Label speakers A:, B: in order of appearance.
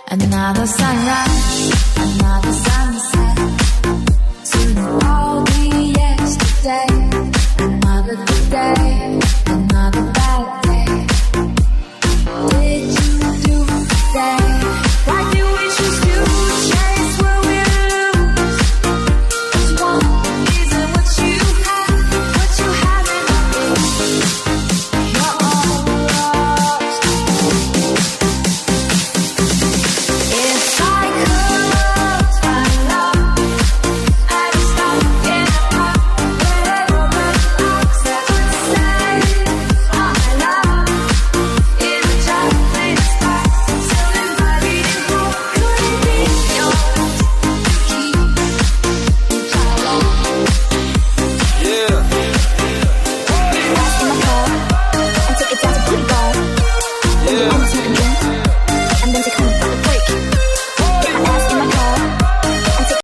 A: Another sunrise, another sunset. Soon it will all be yesterday. Another good day.